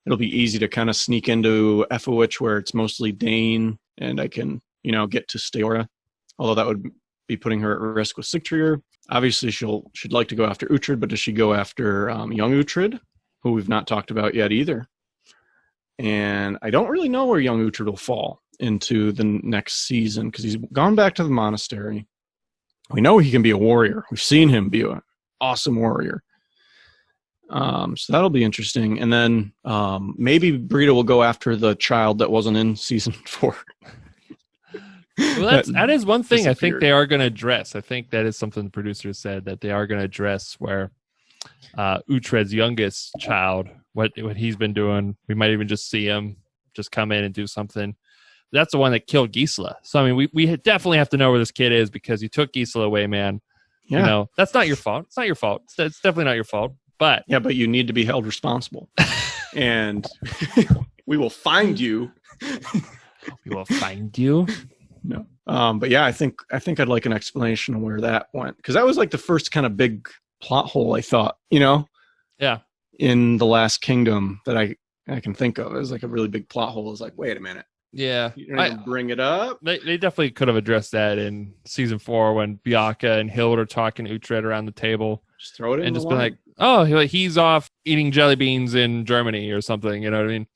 it'll be easy to kind of sneak into Effowich where it's mostly Dane and I can, you know, get to Steora. Although that would be putting her at risk with Sigtryggr. Obviously, she'd like to go after Uhtred, but does she go after young Uhtred, who we've not talked about yet either? And I don't really know where young Uhtred will fall. into the next season because he's gone back to the monastery. We know he can be a warrior. We've seen him be an awesome warrior. So that'll be interesting. And then maybe Brita will go after the child that wasn't in season 4. Well, that is one thing I think they are going to address. I think that is something the producers said that they are going to address where Uhtred's youngest child, what he's been doing. We might even just see him just come in and do something. That's the one that killed Gisela. So, I mean, we definitely have to know where this kid is because you took Gisela away, man. Yeah. You know, that's not your fault. It's not your fault. It's definitely not your fault. But yeah, but you need to be held responsible. And we will find you. We will find you. No. But yeah, I think I'd like an explanation of where that went. Because that was like the first kind of big plot hole, I thought, you know? Yeah. In The Last Kingdom that I can think of. It was like a really big plot hole. It's like, wait a minute. Yeah. You're not gonna bring it up? They definitely could have addressed that in season 4 when Bianca and Hild are talking to Uhtred around the table. Just throw it in and the just line. Be like, oh, he's off eating jelly beans in Germany or something. You know what I mean?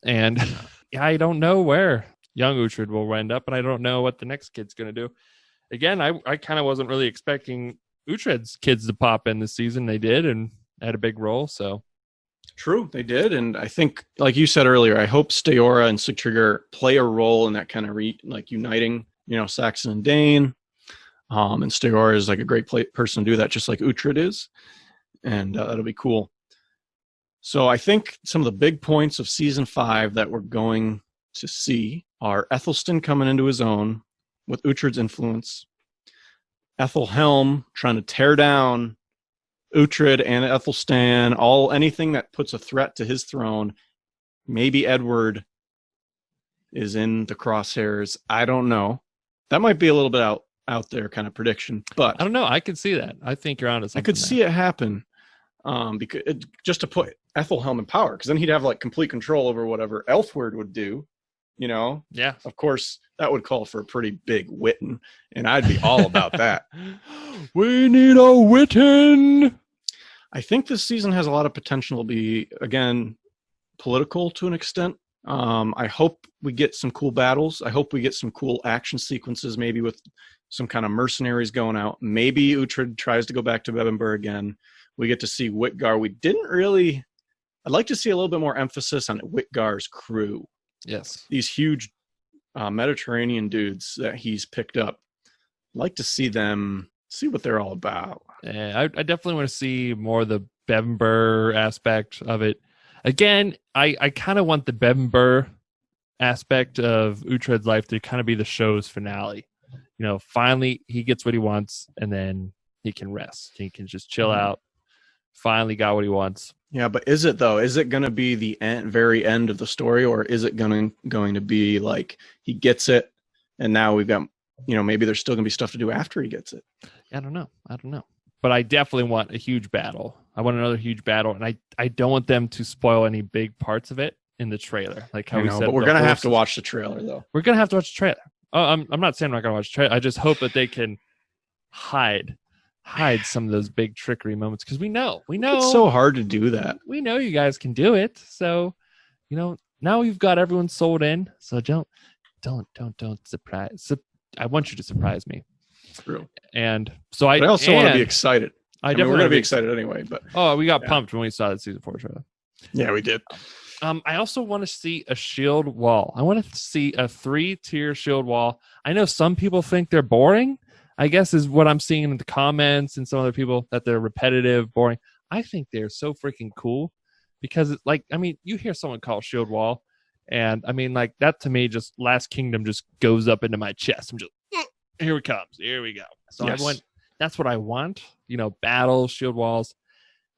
And I don't know where young Uhtred will end up, and I don't know what the next kid's going to do. Again, I kind of wasn't really expecting Uhtred's kids to pop in this season. They did, and had a big role. So true, they did, and I think, like you said earlier, I hope Steora and Sigtryggr play a role in that kind of uniting, Saxon and Dane. And Steora is like a great person to do that, just like Uhtred is, and that'll be cool. So I think some of the big points of season 5 that we're going to see are Ethelstan coming into his own with Uhtred's influence, Ethelhelm trying to tear down Uhtred and Ethelstan, anything that puts a threat to his throne. Maybe Edward is in the crosshairs. I don't know. That might be a little bit out there kind of prediction, but I don't know. I could see that. I think you're onto something. I could see it happen. Because just to put Ethelhelm in power, because then he'd have like complete control over whatever Elfward would do. Yeah. Of course, that would call for a pretty big Witten, and I'd be all about that. We need a Witten. I think this season has a lot of potential to be, again, political to an extent. I hope we get some cool battles. I hope we get some cool action sequences, maybe with some kind of mercenaries going out. Maybe Uhtred tries to go back to Bebbanburg again. We get to see Witgar. I'd like to see a little bit more emphasis on Witgar's crew. Yes. These huge Mediterranean dudes that he's picked up. I'd like to see what they're all about. Yeah, I definitely want to see more of the Bebbanburg aspect of it. Again, I kind of want the Bebbanburg aspect of Uhtred's life to kind of be the show's finale. Finally he gets what he wants, and then he can rest. He can just chill out. Finally got what he wants. Yeah, but is it though? Is it going to be the very end of the story, or is it going to be like he gets it, and now we've got, maybe there's still going to be stuff to do after he gets it? I don't know. But I definitely want a huge battle. I want another huge battle, and I don't want them to spoil any big parts of it in the trailer. Like how we said, but we're going to have to watch the trailer though. We're going to have to watch the trailer. Oh, I'm not saying I'm not going to watch the trailer. I just hope that they can hide some of those big trickery moments, because we know it's so hard to do that. We know you guys can do it. So, now we've got everyone sold in. So don't surprise. I want you to surprise me. True. And so I also want to be excited. I definitely we're going to be excited anyway. But we got pumped when we saw the season 4 trailer. Yeah, we did. I also want to see a shield wall. I want to see a 3-tier shield wall. I know some people think they're boring, I guess is what I'm seeing in the comments, and some other people, that they're repetitive, boring. I think they're so freaking cool, because it's like, you hear someone call shield wall, and that to me, just Last Kingdom just goes up into my chest. I'm just, here it comes. Here we go. So yes. That's what I want, battles, shield walls.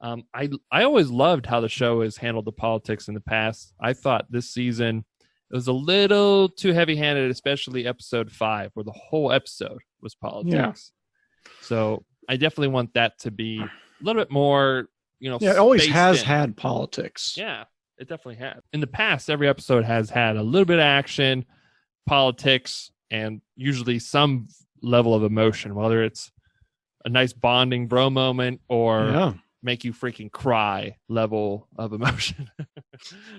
I always loved how the show has handled the politics in the past. I thought this season it was a little too heavy-handed, especially episode 5, where the whole episode was politics. Yeah. So I definitely want that to be a little bit more, it always has had politics. Yeah, it definitely has. In the past, every episode has had a little bit of action, politics, and usually some level of emotion, whether it's a nice bonding bro moment or make you freaking cry level of emotion.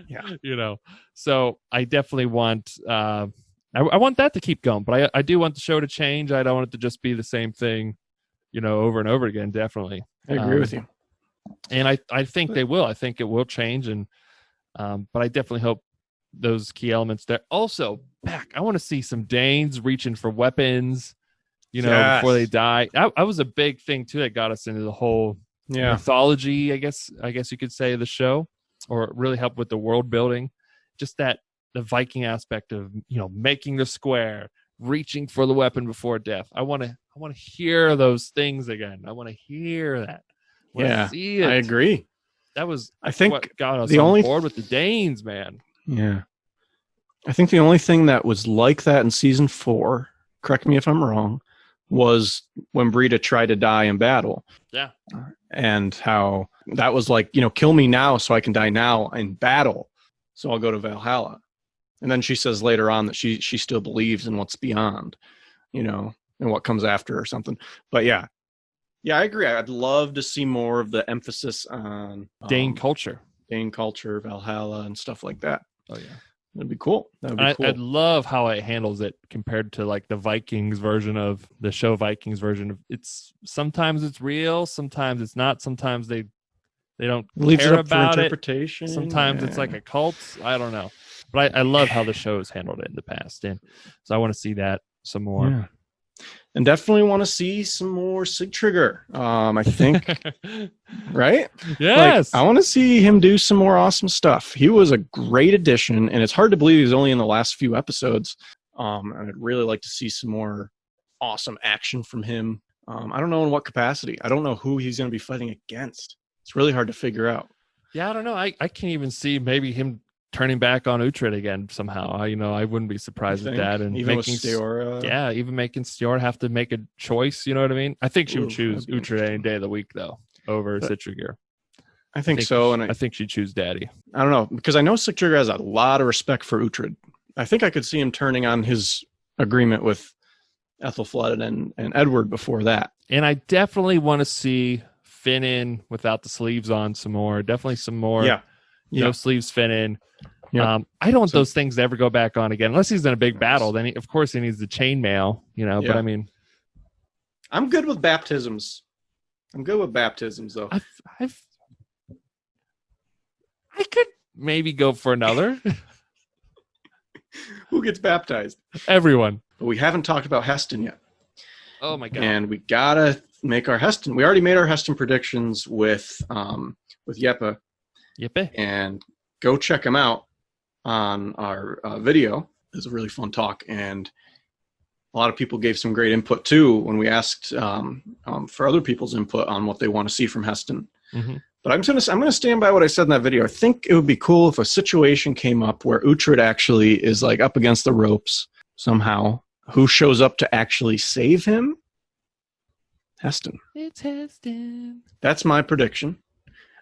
Yeah. So I definitely want I want that to keep going, but I do want the show to change. I don't want it to just be the same thing, over and over again. Definitely. I agree with you. And I think they will. I think it will change. And but I definitely hope those key elements there. Also, I want to see some Danes reaching for weapons, before they die. That was a big thing too that got us into the whole mythology, I guess you could say, of the show, or really helped with the world building. Just that the Viking aspect of making the square, reaching for the weapon before death. I want to hear those things again. I want to hear that. See it. I agree. That was, I think, what got us the on only board with the Danes, man. Yeah. I think the only thing that was like that in season 4, correct me if I'm wrong, was when Brita tried to die in battle. Yeah. And how that was like, kill me now so I can die now in battle. So I'll go to Valhalla. And then she says later on that she still believes in what's beyond, and what comes after or something. But yeah, I agree. I'd love to see more of the emphasis on Dane culture, Valhalla, and stuff like that. Oh yeah, that'd be cool. I'd love how it handles it compared to like the Vikings version of the show. Vikings version of sometimes it's real, sometimes it's not. Sometimes they don't care about it. Interpretation. Sometimes it's like a cult. I don't know, but I love how the show's handled it in the past, and so I want to see that some more. Yeah. And definitely want to see some more Sigtrygr. I think, right? Yes. I want to see him do some more awesome stuff. He was a great addition, and it's hard to believe he's only in the last few episodes. And I'd really like to see some more awesome action from him. I don't know in what capacity. I don't know who he's going to be fighting against. It's really hard to figure out. Yeah, I don't know. I can't even see maybe him turning back on Uhtred again somehow. I wouldn't be surprised at that. And even making Steora. Even making Steora have to make a choice. You know what I mean? I think she would choose Uhtred any day of the week though over Sigtrygr. I think so, and I think she'd choose Daddy. I don't know, because I know Sigtrygr has a lot of respect for Uhtred. I think I could see him turning on his agreement with Ethelflaed and Edward before that. And I definitely want to see Finan without the sleeves on some more. Definitely some more. No sleeves Finan. Yep. I don't want those things to ever go back on again, unless he's in a big battle. Then of course he needs the chainmail, But I mean, I'm good with baptisms. Though. I could maybe go for another. Who gets baptized? Everyone. But we haven't talked about Heston yet. Oh my god! And we gotta make our Heston. We already made our Heston predictions with Yeppe. And go check him out on our video. It was a really fun talk, and a lot of people gave some great input too when we asked for other people's input on what they want to see from Heston. Mm-hmm. But I'm gonna stand by what I said in that video. I think it would be cool if a situation came up where Uhtred actually is like up against the ropes somehow. Who shows up to actually save him? Heston. It's Heston. That's my prediction.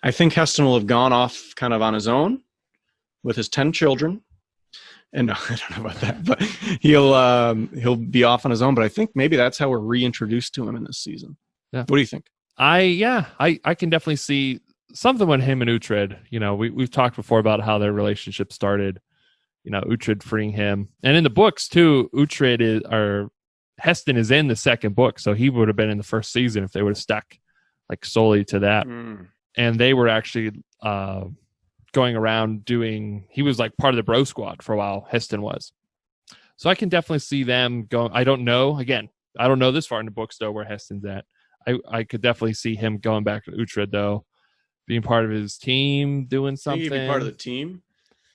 I think Heston will have gone off kind of on his own with his 10 children. And no, I don't know about that, but he'll be off on his own. But I think maybe that's how we're reintroduced to him in this season. Yeah. What do you think? I can definitely see something with him and Uhtred. We've talked before about how their relationship started. Uhtred freeing him, and in the books too, Heston is in the second book, so he would have been in the first season if they would have stuck like solely to that. And they were actually going around he was like part of the bro squad for a while, Heston was. So I can definitely see them going. I don't know this far in the books though where Heston's at. I could definitely see him going back to Uhtred though, being part of his team, doing something. He'd be part of the team?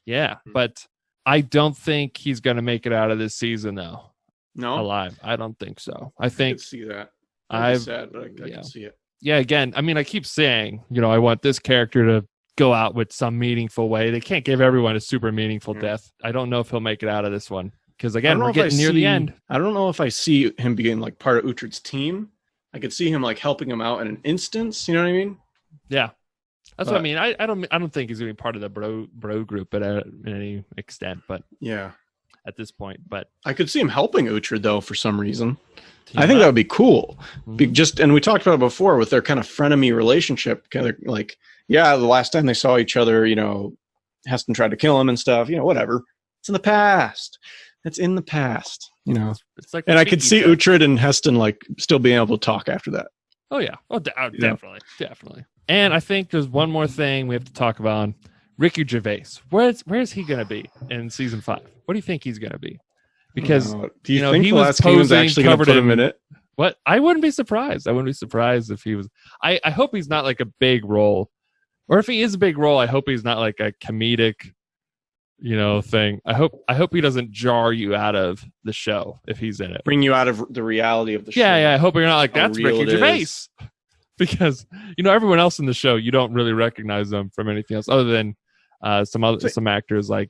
Yeah, but I don't think he's going to make it out of this season though. No? Alive. I don't think so. I think I could see that. I'm sad, but I can see it. Yeah, again, I mean, I keep saying, I want this character to go out with some meaningful way. They can't give everyone a super meaningful death. I don't know if he'll make it out of this one. Because, again, we're getting near the end. I don't know if I see him being, like, part of Uhtred's team. I could see him, like, helping him out in an instance. You know what I mean? Yeah. That's what I mean. I don't think he's going to be part of the bro group in any extent. But yeah. at this point. But I could see him helping Uhtred though for some reason. team I think up. that would be cool. Mhm. And we talked about it before with their kind of frenemy relationship. Kind of like, yeah, the last time they saw each other, Heston tried to kill him and stuff. Whatever. It's in the past. It's in the past. It's like And I could see Uhtred. Uhtred and Heston like still being able to talk after that. Oh yeah. Oh, definitely. And I think there's one more thing we have to talk about. Ricky Gervais. Where's he going to be in season 5? What do you think he's going to be? Because do you think he the was Last Kingdom's posing, actually going to covered put him in it? what? I wouldn't be surprised. If he was. I hope he's not like a big role, or if he is a big role, I hope he's not like a comedic, thing. I hope he doesn't jar you out of the show if he's in it. Bring you out of the reality of the show. Yeah. I hope you're not like, How that's real Ricky it Gervais. is. Because everyone else in the show, you don't really recognize them from anything else other than some actors like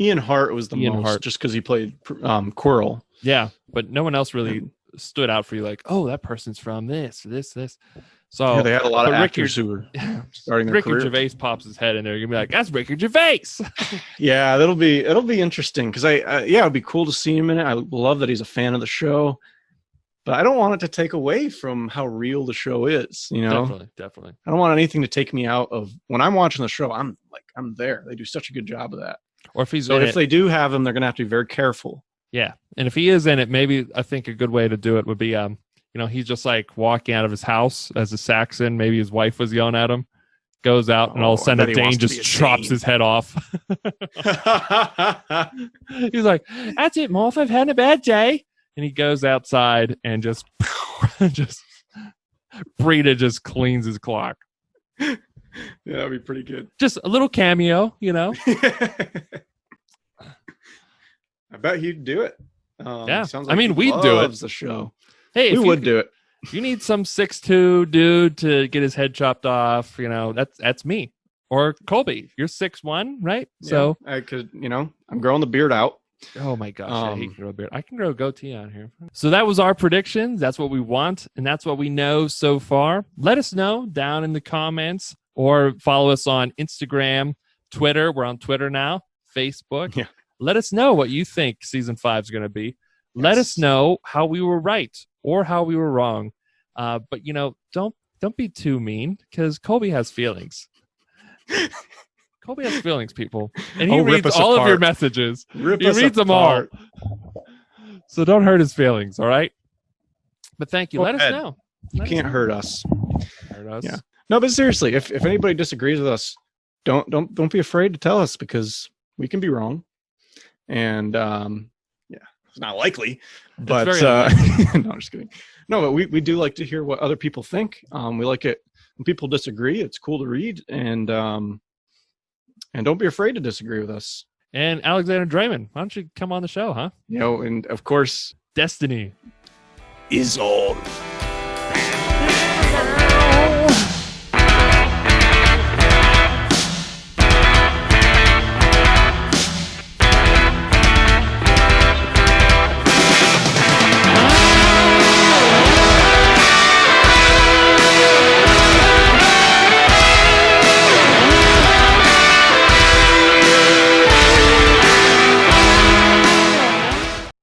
Ian Hart was the Ian most, Hart. just because he played Quirrell. Yeah, but no one else really stood out for you like, oh, that person's from this. So Yeah, they had a lot of but actors who were starting their Ricky career. Gervais pops his head in there. You're gonna be like, that's Ricky Gervais. Yeah, it'll be interesting because it'd be cool to see him in it. I love that he's a fan of the show, but I don't want it to take away from how real the show is. Definitely. I don't want anything to take me out of when I'm watching the show. I'm there. They do such a good job of that. Or if he's So in if it, they do have him, they're gonna have to be very careful. yeah. And if he is in it, maybe I think a good way to do it would be he's just like walking out of his house as a Saxon. Maybe his wife was yelling at him. Goes out and all of a I sudden bet a he Dane wants to just be a chops Dane. his head off. He's like, that's it, Morph. I've had a bad day. And he goes outside and just Brita just cleans his clock. Yeah, that'd be pretty good. Just a little cameo, I bet he'd do it. Yeah. Sounds I mean, he we'd do it. loves the show. Hey, We would do it. If you need some 6'2" dude to get his head chopped off, that's me. Or Colby. You're 6'1", right? Yeah, So I could, I'm growing the beard out. oh my gosh, he can grow a beard. I can grow a goatee on here. So that was our predictions. That's what we want, and that's what we know so far. Let us know down in the comments or follow us on Instagram, Twitter. We're on Twitter now, Facebook. Yeah. Let us know what you think season 5 is going to be. Let us know how we were right or how we were wrong. But don't be too mean because Colby has feelings. Colby has feelings, people, and he rip reads us all of your apart. messages. Rip He us reads them apart. all. So don't hurt his feelings, all right? But thank you. Go Let ahead. us know. You can't hurt us. Hurt us. Yeah. No, but seriously, if anybody disagrees with us, don't be afraid to tell us because we can be wrong. And it's not likely, but very no, I'm just kidding. No, but we do like to hear what other people think. We like it when people disagree. It's cool to read, and don't be afraid to disagree with us. And Alexander Draymond, why don't you come on the show, huh? And of course, Destiny. is all.